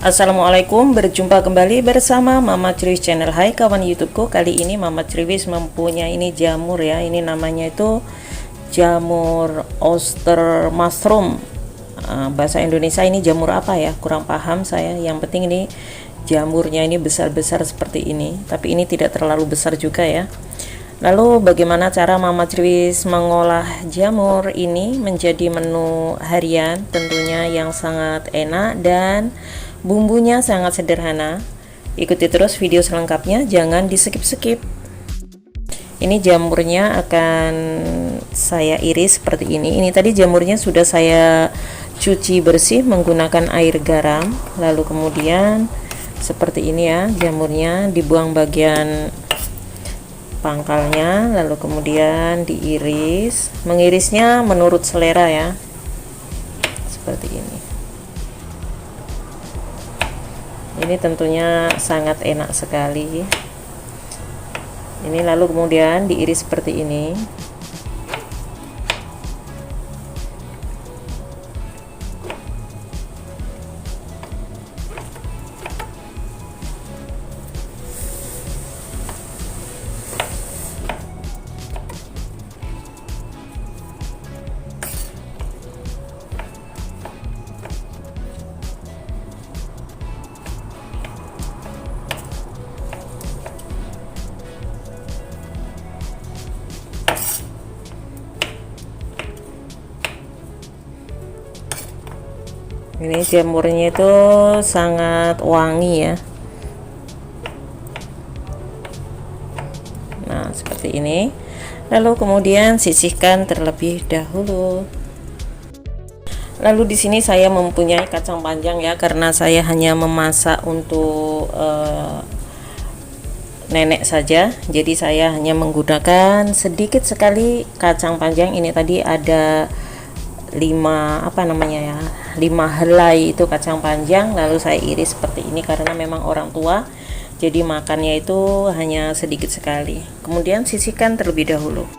Assalamualaikum, berjumpa kembali bersama Mama Criwis channel. Hai kawan YouTubeku, kali ini Mama Criwis mempunyai ini jamur ya. Ini namanya itu jamur oyster mushroom. Bahasa Indonesia ini jamur apa ya? Kurang paham saya. Yang penting ini jamurnya ini besar-besar seperti ini, tapi ini tidak terlalu besar juga ya. Lalu bagaimana cara Mama Criwis mengolah jamur ini menjadi menu harian, tentunya yang sangat enak dan bumbunya sangat sederhana. Ikuti terus video selengkapnya, jangan di skip-skip. Ini jamurnya akan saya iris seperti ini. Ini tadi jamurnya sudah saya cuci bersih menggunakan air garam. Lalu kemudian seperti ini ya, jamurnya dibuang bagian pangkalnya, lalu kemudian diiris. Mengirisnya menurut selera ya, seperti ini. Ini tentunya sangat enak sekali. Ini lalu kemudian diiris seperti ini. Ini jamurnya itu sangat wangi ya. Nah, seperti ini. Lalu kemudian sisihkan terlebih dahulu. Lalu di sini saya mempunyai kacang panjang ya, karena saya hanya memasak untuk nenek saja. Jadi saya hanya menggunakan sedikit sekali kacang panjang. Ini tadi ada 5 helai itu kacang panjang, lalu saya iris seperti ini karena memang orang tua, jadi makannya itu hanya sedikit sekali. Kemudian sisihkan terlebih dahulu.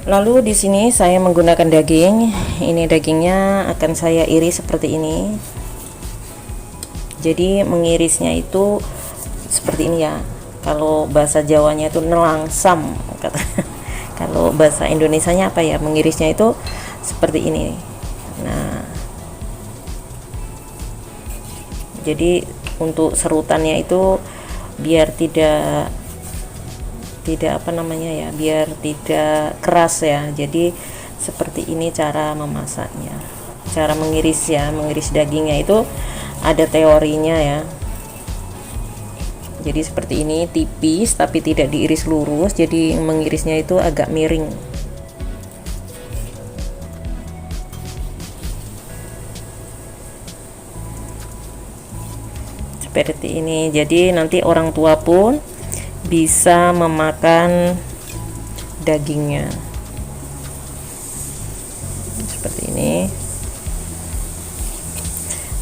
Lalu di sini saya menggunakan daging. Ini dagingnya akan saya iris seperti ini. Jadi mengirisnya itu seperti ini ya. Kalau bahasa Jawanya itu nelangsam kata. Kalau bahasa Indonesianya apa ya? Mengirisnya itu seperti ini. Nah, jadi untuk serutannya itu biar tidak biar tidak keras ya. Jadi seperti ini cara memasaknya, cara mengiris ya, mengiris dagingnya itu ada teorinya ya. Jadi seperti ini, tipis tapi tidak diiris lurus, jadi mengirisnya itu agak miring. Seperti ini, jadi nanti orang tua pun bisa memakan dagingnya seperti ini.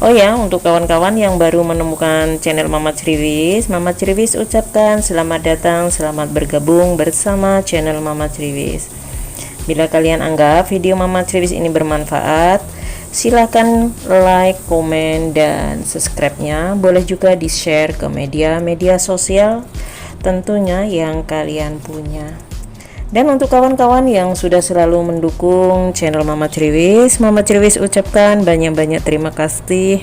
Oh ya, untuk kawan-kawan yang baru menemukan channel Mama Criwis, Mama Criwis ucapkan selamat datang, selamat bergabung bersama channel Mama Criwis. Bila kalian anggap video Mama Criwis ini bermanfaat, silahkan like, komen, dan subscribe-nya. Boleh juga di-share ke media sosial tentunya yang kalian punya. Dan untuk kawan-kawan yang sudah selalu mendukung channel Mama Criwis ucapkan banyak-banyak terima kasih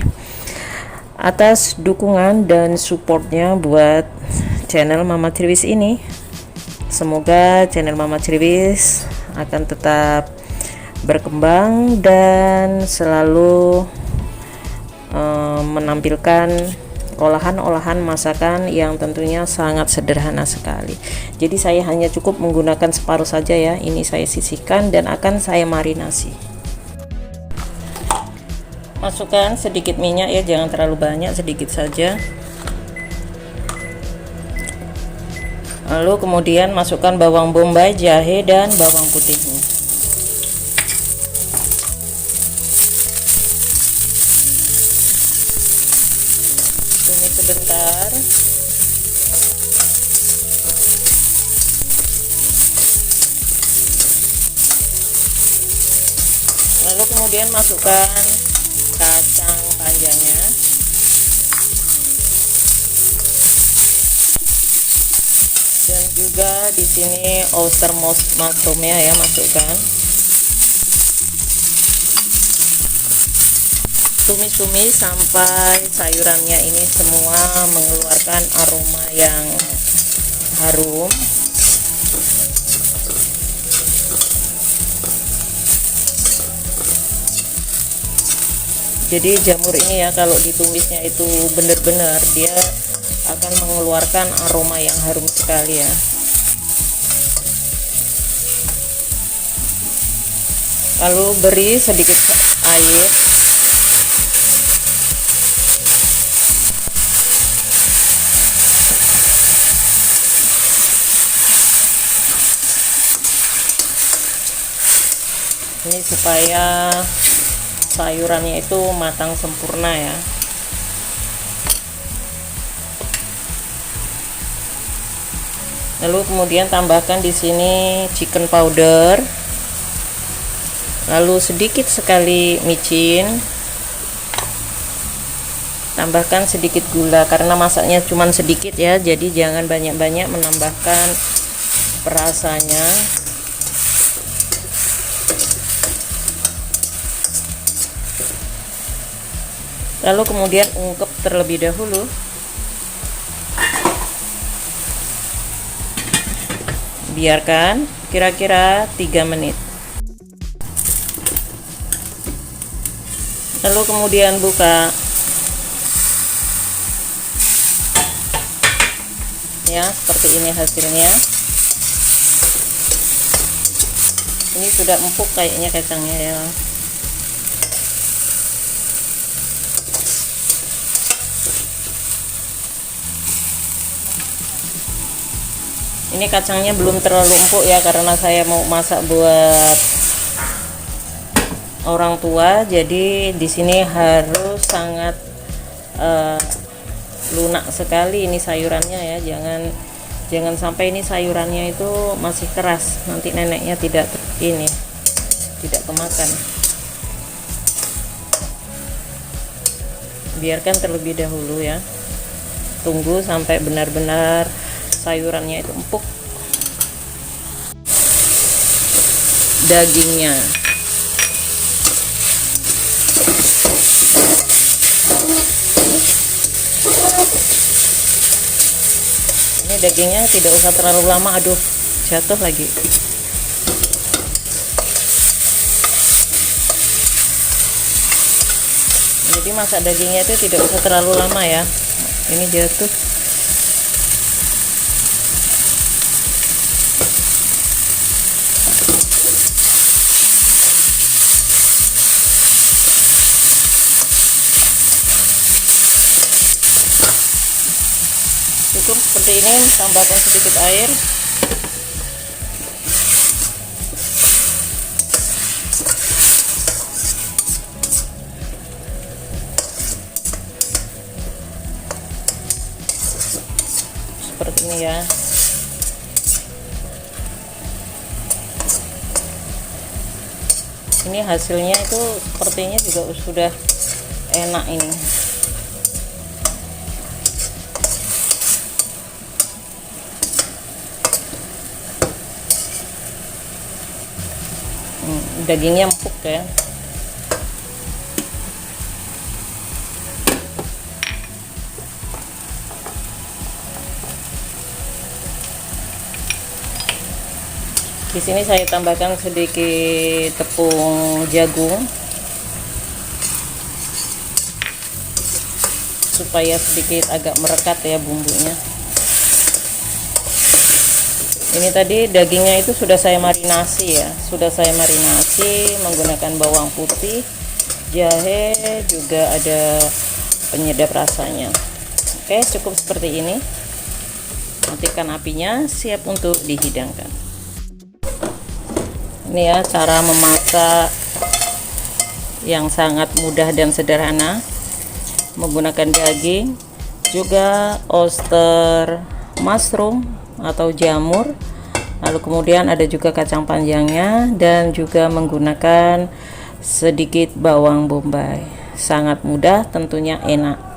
atas dukungan dan supportnya buat channel Mama Criwis ini. Semoga channel Mama Criwis akan tetap berkembang dan selalu menampilkan olahan-olahan masakan yang tentunya sangat sederhana sekali. Jadi saya hanya cukup menggunakan separuh saja ya. Ini saya sisihkan dan akan saya marinasi. Masukkan sedikit minyak ya, jangan terlalu banyak, sedikit saja. Lalu kemudian masukkan bawang bombay, jahe, dan bawang putihnya. Tumis sebentar. Lalu kemudian masukkan kacang panjangnya. Dan juga di sini oyster mushroomnya ya, masukkan. Tumis-tumis sampai sayurannya ini semua mengeluarkan aroma yang harum. Jadi jamur ini ya, kalau ditumisnya itu benar-benar, dia akan mengeluarkan aroma yang harum sekali ya. Lalu beri sedikit air. Ini supaya sayurannya itu matang sempurna ya. Lalu kemudian tambahkan di sini chicken powder. Lalu sedikit sekali micin. Tambahkan sedikit gula karena masaknya cuma sedikit ya, jadi jangan banyak-banyak menambahkan perasanya. Lalu kemudian ungkep terlebih dahulu. Biarkan kira-kira 3 menit. Lalu kemudian buka. Ya, seperti ini hasilnya. Ini sudah empuk kayaknya kacangnya ya. Ini kacangnya belum terlalu empuk ya, karena saya mau masak buat orang tua, jadi di sini harus sangat lunak sekali ini sayurannya ya. Jangan sampai ini sayurannya itu masih keras, nanti neneknya tidak kemakan. Biarkan terlebih dahulu ya. Tunggu sampai benar-benar sayurannya itu empuk. Dagingnya ini dagingnya tidak usah terlalu lama. Aduh, jatuh lagi. Jadi masak dagingnya itu tidak usah terlalu lama ya. Ini jatuh. Cukup seperti ini, tambahkan sedikit air. Seperti ini ya. Ini hasilnya itu sepertinya juga sudah enak ini. Dagingnya empuk ya. Di sini saya tambahkan sedikit tepung jagung supaya sedikit agak merekat ya bumbunya. Ini tadi dagingnya itu sudah saya marinasi ya, sudah saya marinasi menggunakan bawang putih, jahe, juga ada penyedap rasanya. Oke, cukup seperti ini. Matikan apinya, siap untuk dihidangkan. Ini ya cara memasak yang sangat mudah dan sederhana, menggunakan daging, juga oyster mushroom atau jamur, lalu kemudian ada juga kacang panjangnya, dan juga menggunakan sedikit bawang bombay. Sangat mudah, tentunya enak.